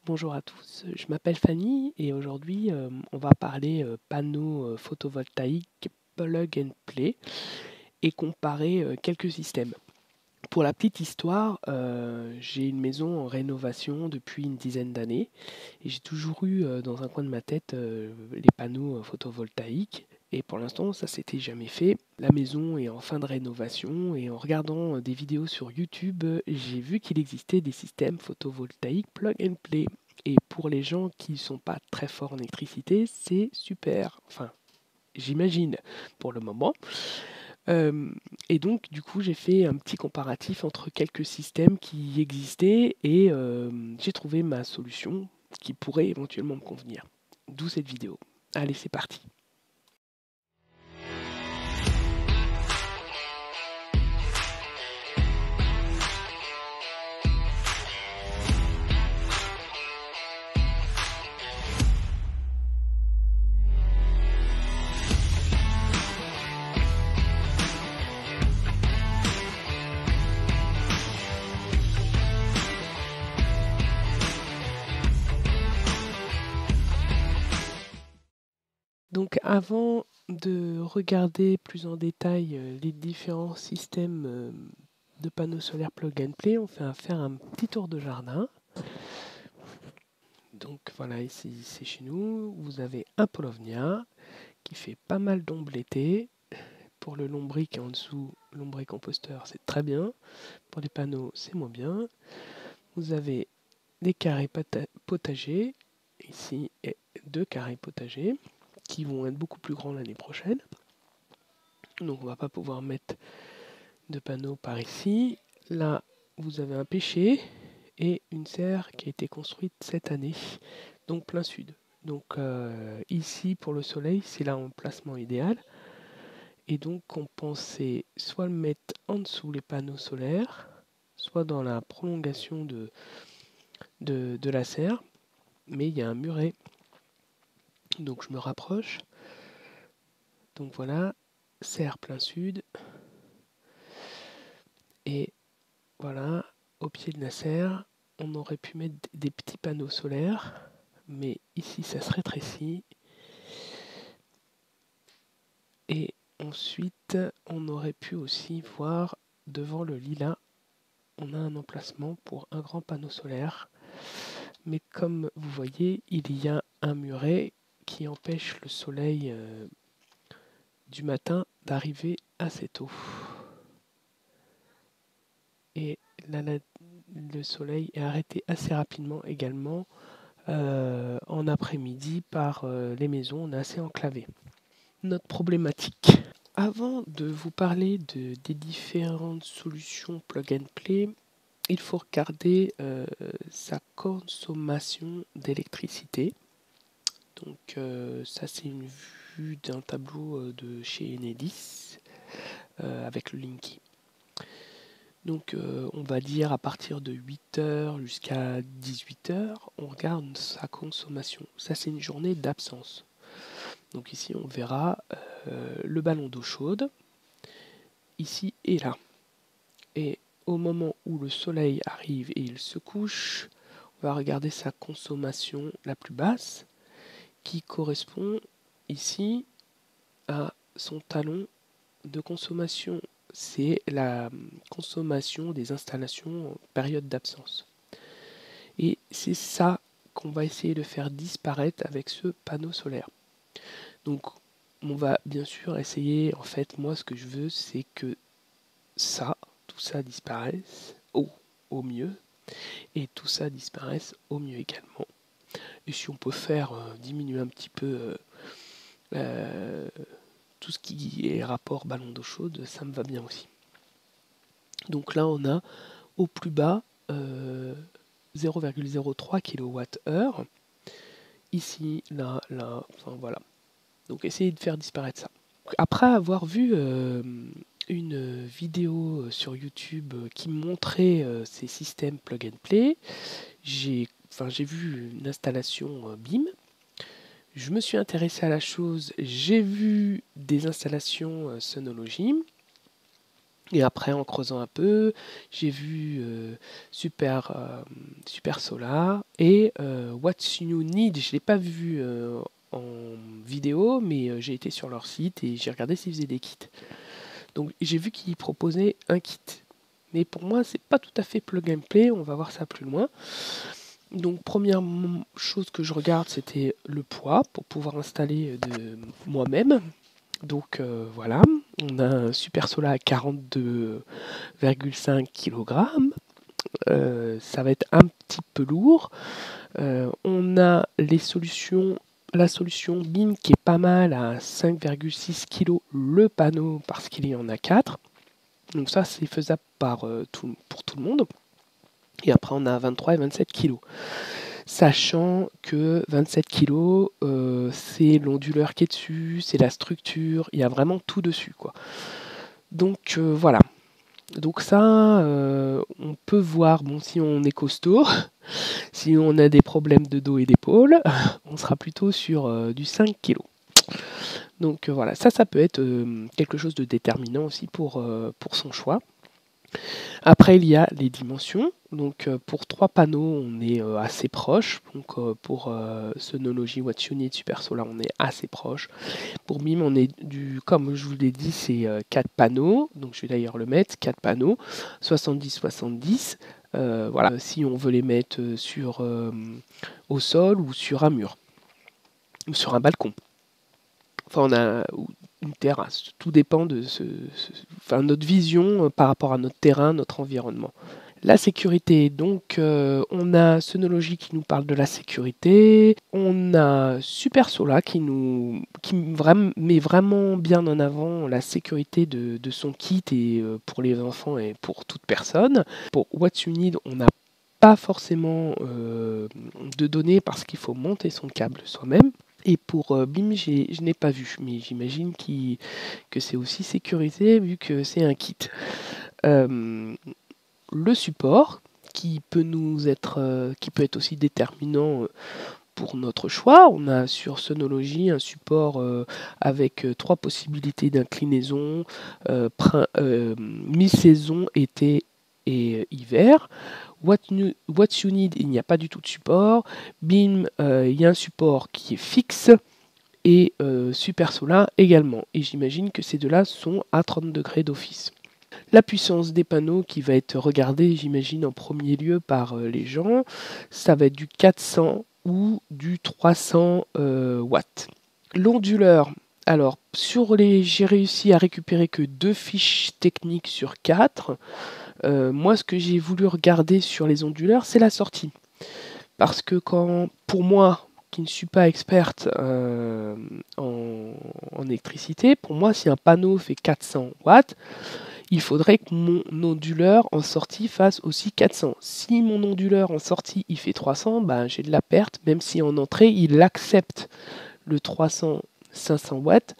Bonjour à tous, je m'appelle Fanny et aujourd'hui on va parler panneaux photovoltaïques plug and play et comparer quelques systèmes. Pour la petite histoire, j'ai une maison en rénovation depuis une dizaine d'années et j'ai toujours eu dans un coin de ma tête les panneaux photovoltaïques et pour l'instant ça s'était jamais fait. La maison est en fin de rénovation et en regardant des vidéos sur YouTube, j'ai vu qu'il existait des systèmes photovoltaïques plug and play. Et pour les gens qui ne sont pas très forts en électricité, c'est super. Enfin, j'imagine pour le moment. Et donc, du coup, j'ai fait un petit comparatif entre quelques systèmes qui existaient et j'ai trouvé ma solution qui pourrait éventuellement me convenir. D'où cette vidéo. Allez, c'est parti. Donc, avant de regarder plus en détail les différents systèmes de panneaux solaires plug and play, on va faire un petit tour de jardin. Donc voilà, ici c'est chez nous. Vous avez un Paulownia qui fait pas mal d'ombre l'été. Pour le lombric en dessous, lombricomposteur, c'est très bien. Pour les panneaux, c'est moins bien. Vous avez des carrés potagers, ici, et 2 carrés potagers, qui vont être beaucoup plus grands l'année prochaine. Donc on va pas pouvoir mettre de panneaux par ici. Là, vous avez un pêcher et une serre qui a été construite cette année, donc plein sud. Donc ici, pour le soleil, c'est l'emplacement idéal. Et donc on pensait soit le mettre en dessous les panneaux solaires, soit dans la prolongation de la serre, mais il y a un muret. Donc je me rapproche. Donc voilà, serre plein sud. Et voilà, au pied de la serre, on aurait pu mettre des petits panneaux solaires, mais ici ça se rétrécit. Et ensuite, on aurait pu aussi voir devant le lilas, on a un emplacement pour un grand panneau solaire. Mais comme vous voyez, il y a un muret qui empêche le soleil du matin d'arriver assez tôt. Et là, le soleil est arrêté assez rapidement également en après-midi par les maisons. On est assez enclavé. Notre problématique. Avant de vous parler des différentes solutions plug and play, il faut regarder sa consommation d'électricité. Donc ça c'est une vue d'un tableau de chez Enedis avec le Linky. Donc on va dire à partir de 8h jusqu'à 18h, on regarde sa consommation. Ça c'est une journée d'absence. Donc ici on verra le ballon d'eau chaude, ici et là. Et au moment où le soleil arrive et il se couche, on va regarder sa consommation la plus basse, qui correspond ici à son talon de consommation. C'est la consommation des installations en période d'absence. Et c'est ça qu'on va essayer de faire disparaître avec ce panneau solaire. Donc on va bien sûr essayer, en fait moi ce que je veux c'est que tout ça disparaisse au mieux, et tout ça disparaisse au mieux également. Et si on peut faire diminuer un petit peu tout ce qui est rapport ballon d'eau chaude, ça me va bien aussi. Donc là on a au plus bas 0,03 kWh. Ici, là, enfin voilà. Donc essayez de faire disparaître ça. Après avoir vu une vidéo sur YouTube qui montrait ces systèmes plug and play, j'ai vu une installation BIM. Je me suis intéressé à la chose, j'ai vu des installations Synology. Et après, en creusant un peu, j'ai vu Super Solar et What You Need. Je ne l'ai pas vu en vidéo, mais j'ai été sur leur site et j'ai regardé s'ils faisaient des kits. Donc j'ai vu qu'ils proposaient un kit. Mais pour moi, c'est pas tout à fait plug and play, on va voir ça plus loin. Donc première chose que je regarde, c'était le poids pour pouvoir installer de moi-même. Donc voilà, on a un Super Solar à 42,5 kg. Ça va être un petit peu lourd. On a la solution BIM qui est pas mal à 5,6 kg le panneau parce qu'il y en a 4. Donc ça c'est faisable pour tout le monde. Et après on a 23 et 27 kg. Sachant que 27 kg, c'est l'onduleur qui est dessus, c'est la structure, il y a vraiment tout dessus, quoi. Donc voilà. Donc ça, on peut voir, bon, si on est costaud, si on a des problèmes de dos et d'épaule, on sera plutôt sur du 5 kg. Donc voilà, ça peut être quelque chose de déterminant aussi pour son choix. Après, il y a les dimensions. Donc, pour 3 panneaux, on est assez proche. Donc, pour Sonology, What You Need, Super Solar, on est assez proche. Pour BIM, on est comme je vous l'ai dit, c'est 4 panneaux. Donc, je vais d'ailleurs le mettre, 4 panneaux, 70-70. Voilà, si on veut les mettre au sol ou sur un mur, ou sur un balcon. Enfin, on a une terrasse. Tout dépend de notre vision par rapport à notre terrain, notre environnement. La sécurité, donc on a Sonology qui nous parle de la sécurité, on a Super Solar qui met vraiment bien en avant la sécurité de son kit et pour les enfants et pour toute personne. Pour What You Need, on n'a pas forcément de données parce qu'il faut monter son câble soi-même. Et pour BIM, je n'ai pas vu, mais j'imagine que c'est aussi sécurisé vu que c'est un kit. Le support qui peut être aussi déterminant pour notre choix. On a sur Sonology un support avec 3 possibilités d'inclinaison, mi-saison, été et hiver. What You Need, il n'y a pas du tout de support. BIM, il y a un support qui est fixe. Et Super Solar également. Et j'imagine que ces deux-là sont à 30 degrés d'office. La puissance des panneaux qui va être regardée, j'imagine, en premier lieu par les gens, ça va être du 400 ou du 300 watts. L'onduleur, alors j'ai réussi à récupérer que 2 fiches techniques sur 4. Moi, ce que j'ai voulu regarder sur les onduleurs, c'est la sortie. Parce que pour moi, qui ne suis pas experte en électricité, pour moi, si un panneau fait 400 watts, il faudrait que mon onduleur en sortie fasse aussi 400. Si mon onduleur en sortie il fait 300, ben, j'ai de la perte, même si en entrée il accepte le 300-500 watts,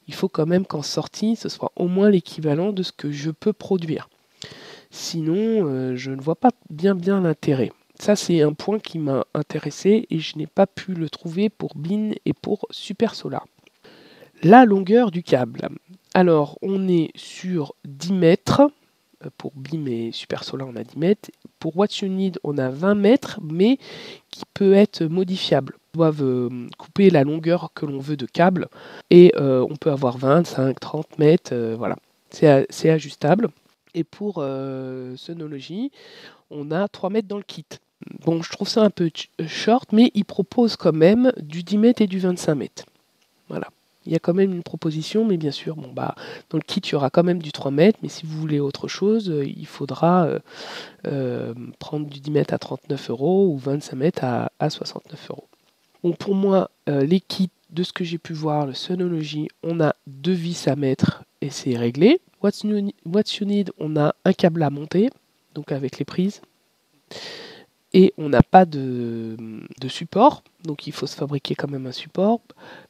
il faut quand même qu'en sortie ce soit au moins l'équivalent de ce que je peux produire. Sinon, je ne vois pas bien l'intérêt. Ça, c'est un point qui m'a intéressé et je n'ai pas pu le trouver pour BIM et pour Super Solar. La longueur du câble. Alors, on est sur 10 mètres. Pour BIM et Super Solar, on a 10 mètres. Pour What You Need, on a 20 mètres, mais qui peut être modifiable. On doit couper la longueur que l'on veut de câble. Et on peut avoir 25, 30 mètres. Voilà, c'est ajustable. Et pour Sonology, on a 3 mètres dans le kit. Bon, je trouve ça un peu short, mais il propose quand même du 10 mètres et du 25 mètres. Voilà. Il y a quand même une proposition, mais bien sûr, bon, bah, dans le kit, il y aura quand même du 3 mètres, mais si vous voulez autre chose, il faudra prendre du 10 mètres à 39 € ou 25 mètres à 69 €. Bon, pour moi, les kits, de ce que j'ai pu voir, le Sonology, on a 2 vis à mettre et c'est réglé. What You Need, on a un câble à monter, donc avec les prises. Et on n'a pas de support, donc il faut se fabriquer quand même un support.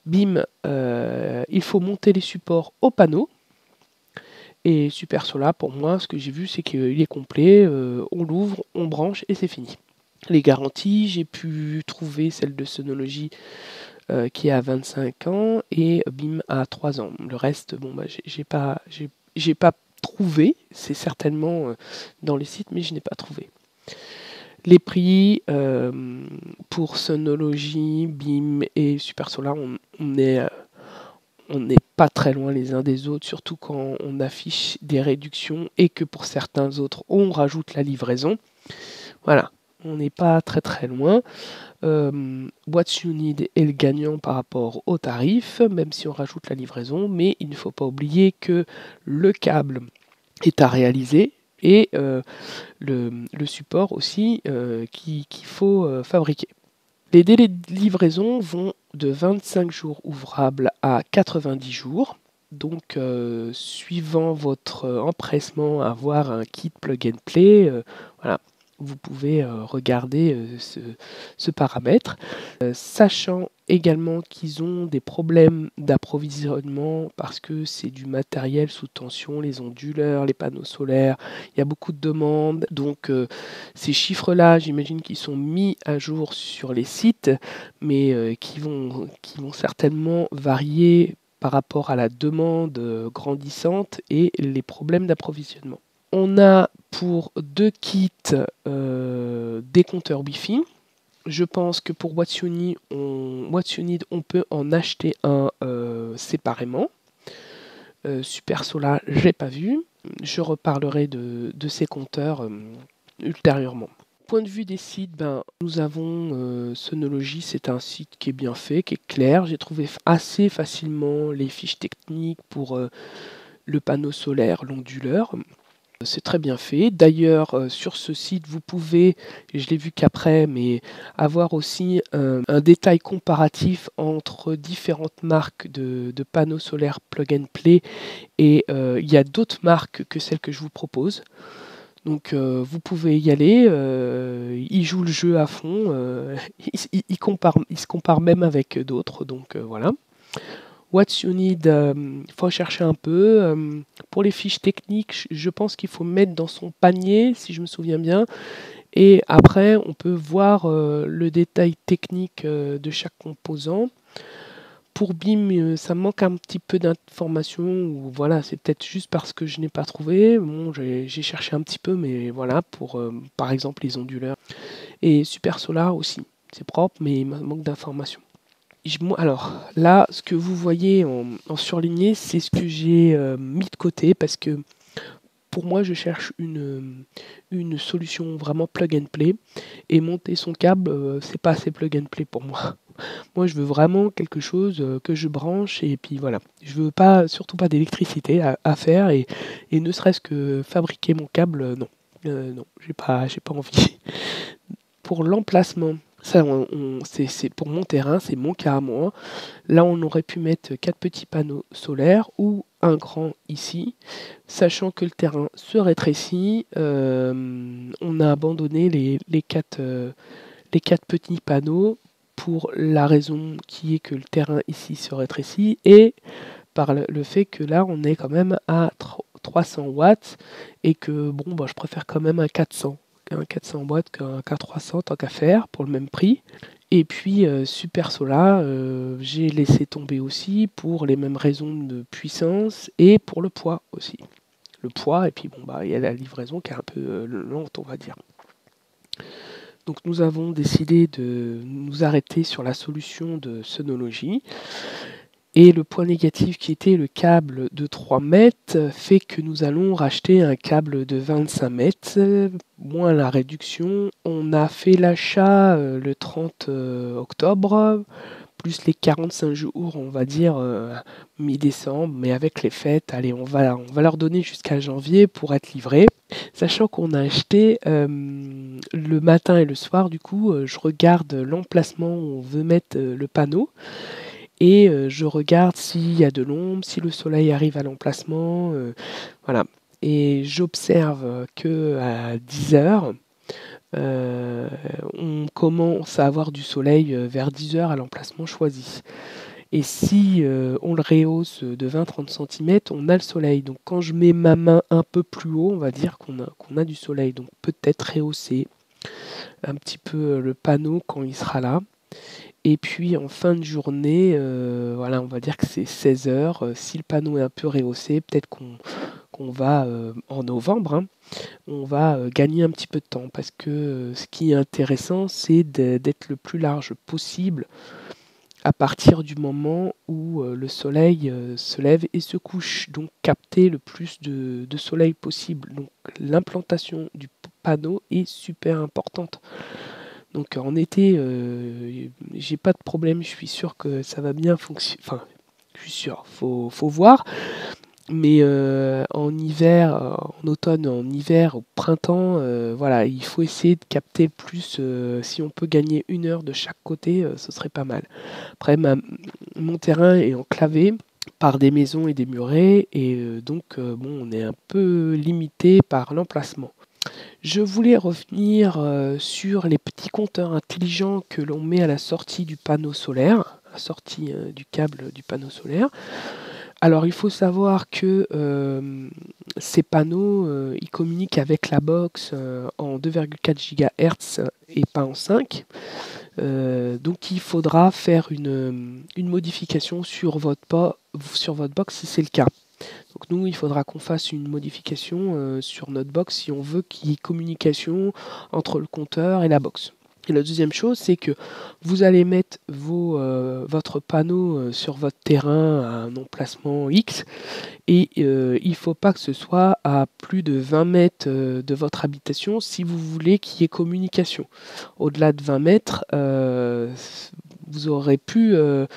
BIM, il faut monter les supports au panneau. Et Super Solar, pour moi, ce que j'ai vu, c'est qu'il est complet. On l'ouvre, on branche et c'est fini. Les garanties, j'ai pu trouver celle de Sonology qui est à 25 ans et BIM à 3 ans. Le reste, bon, bah, j'ai pas trouvé. C'est certainement dans les sites, mais je n'ai pas trouvé. Les prix pour Synology, BIM et Super Solar, on n'est pas très loin les uns des autres, surtout quand on affiche des réductions et que pour certains autres, on rajoute la livraison. Voilà, on n'est pas très très loin. What You Need est le gagnant par rapport au tarif, même si on rajoute la livraison, mais il ne faut pas oublier que le câble est à réaliser et le support aussi qu'il faut fabriquer. Les délais de livraison vont de 25 jours ouvrables à 90 jours. Donc, suivant votre empressement à avoir un kit plug and play, voilà, vous pouvez regarder ce paramètre. Sachant également qu'ils ont des problèmes d'approvisionnement parce que c'est du matériel sous tension, les onduleurs, les panneaux solaires, il y a beaucoup de demandes. Donc ces chiffres-là, j'imagine qu'ils sont mis à jour sur les sites, mais qui vont certainement varier par rapport à la demande grandissante et les problèmes d'approvisionnement. On a pour 2 kits des compteurs Wi-Fi. Je pense que pour What You Need, on peut en acheter un séparément. Super Solar, j'ai pas vu. Je reparlerai de ces compteurs ultérieurement. Point de vue des sites, nous avons Synology, c'est un site qui est bien fait, qui est clair. J'ai trouvé assez facilement les fiches techniques pour le panneau solaire, l'onduleur. C'est très bien fait. D'ailleurs, sur ce site, vous pouvez, et je l'ai vu qu'après, mais avoir aussi un détail comparatif entre différentes marques de panneaux solaires plug and play. Et il y a d'autres marques que celles que je vous propose. Donc vous pouvez y aller. Il joue le jeu à fond. Il se compare même avec d'autres. Donc voilà. What You Need, faut chercher un peu. Pour les fiches techniques, je pense qu'il faut mettre dans son panier, si je me souviens bien. Et après, on peut voir le détail technique de chaque composant. Pour BIM, ça manque un petit peu d'informations. Ou voilà, c'est peut-être juste parce que je n'ai pas trouvé. Bon, j'ai cherché un petit peu, mais voilà, pour par exemple les onduleurs. Et Super Solar aussi. C'est propre, mais il manque d'informations. Alors là, ce que vous voyez en surligné, c'est ce que j'ai mis de côté parce que pour moi, je cherche une solution vraiment plug and play et monter son câble, c'est pas assez plug and play pour moi. Moi, je veux vraiment quelque chose que je branche et puis voilà. Je veux pas, surtout pas d'électricité à faire et ne serait-ce que fabriquer mon câble, non. Non, j'ai pas envie. Pour l'emplacement, ça, c'est pour mon terrain, c'est mon cas à moi. Là, on aurait pu mettre 4 petits panneaux solaires ou un grand ici, sachant que le terrain se rétrécit. On a abandonné les 4 petits panneaux pour la raison qui est que le terrain ici se rétrécit et par le fait que là, on est quand même à 300 watts et que bon, je préfère quand même un 400 watts qu'un 300 tant qu'à faire pour le même prix. Et puis Super Solar, j'ai laissé tomber aussi pour les mêmes raisons de puissance et pour le poids aussi. Le poids et puis bon il y a la livraison qui est un peu lente on va dire. Donc nous avons décidé de nous arrêter sur la solution de Synology. Et le point négatif qui était le câble de 3 mètres fait que nous allons racheter un câble de 25 mètres, moins la réduction. On a fait l'achat le 30 octobre, plus les 45 jours, on va dire mi-décembre, mais avec les fêtes, allez, on va leur donner jusqu'à janvier pour être livré. Sachant qu'on a acheté le matin et le soir, du coup, je regarde l'emplacement où on veut mettre le panneau. Et je regarde s'il y a de l'ombre, si le soleil arrive à l'emplacement, voilà. Et j'observe que à 10 heures, on commence à avoir du soleil vers 10 heures à l'emplacement choisi. Et si on le rehausse de 20-30 cm, on a le soleil. Donc quand je mets ma main un peu plus haut, on va dire qu'on a du soleil. Donc peut-être rehausser un petit peu le panneau quand il sera là. Et puis en fin de journée, voilà, on va dire que c'est 16 heures. Si le panneau est un peu rehaussé, peut-être qu'on qu'on va en novembre, hein, on va gagner un petit peu de temps parce que ce qui est intéressant, c'est d'être le plus large possible à partir du moment où le soleil se lève et se couche, donc capter le plus de soleil possible. Donc l'implantation du panneau est super importante. Donc en été, j'ai pas de problème, je suis sûr que ça va bien fonctionner. Enfin, je suis sûr, faut voir. Mais en hiver, en automne, en hiver, au printemps, voilà, il faut essayer de capter plus. Si on peut gagner 1 heure de chaque côté, ce serait pas mal. Après, mon terrain est enclavé par des maisons et des murets, et donc bon, on est un peu limité par l'emplacement. Je voulais revenir sur les petits compteurs intelligents que l'on met à la sortie du panneau solaire, à la sortie du câble du panneau solaire. Alors il faut savoir que ces panneaux, ils communiquent avec la box en 2,4 GHz et pas en 5. Donc il faudra faire une modification sur votre box si c'est le cas. Donc nous, il faudra qu'on fasse une modification sur notre box si on veut qu'il y ait communication entre le compteur et la box. Et la deuxième chose, c'est que vous allez mettre votre panneau sur votre terrain à un emplacement X et il ne faut pas que ce soit à plus de 20 mètres de votre habitation si vous voulez qu'il y ait communication. Au-delà de 20 mètres, vous aurez le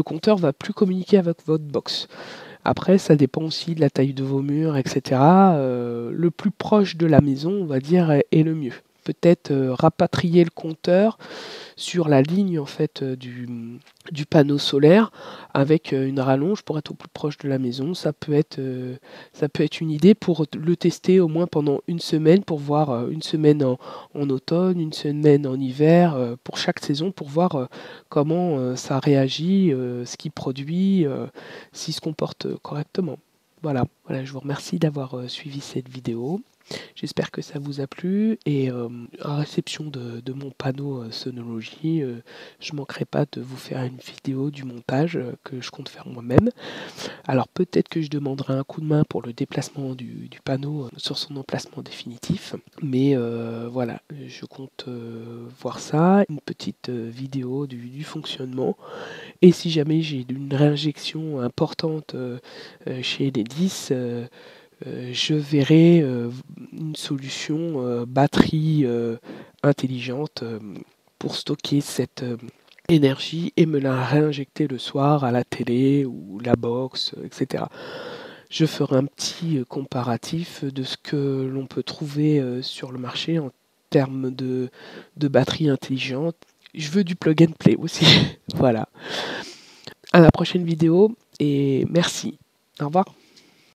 compteur va plus communiquer avec votre box. Après, ça dépend aussi de la taille de vos murs, etc. Le plus proche de la maison, on va dire, est le mieux. Peut-être rapatrier le compteur sur la ligne en fait du panneau solaire avec une rallonge pour être au plus proche de la maison. Ça peut être une idée pour le tester au moins pendant une semaine pour voir une semaine en automne, une semaine en hiver, pour chaque saison pour voir comment ça réagit, ce qu'il produit, s'il se comporte correctement. Voilà, je vous remercie d'avoir suivi cette vidéo. J'espère que ça vous a plu et à réception de mon panneau Sonologie, je manquerai pas de vous faire une vidéo du montage que je compte faire moi-même. Alors peut-être que je demanderai un coup de main pour le déplacement du panneau sur son emplacement définitif, mais voilà, je compte voir ça, une petite vidéo du fonctionnement. Et si jamais j'ai une réinjection importante chez les 10, je verrai une solution batterie intelligente pour stocker cette énergie et me la réinjecter le soir à la télé ou la box, etc. Je ferai un petit comparatif de ce que l'on peut trouver sur le marché en termes de batterie intelligente. Je veux du plug and play aussi. Voilà. À la prochaine vidéo et merci. Au revoir.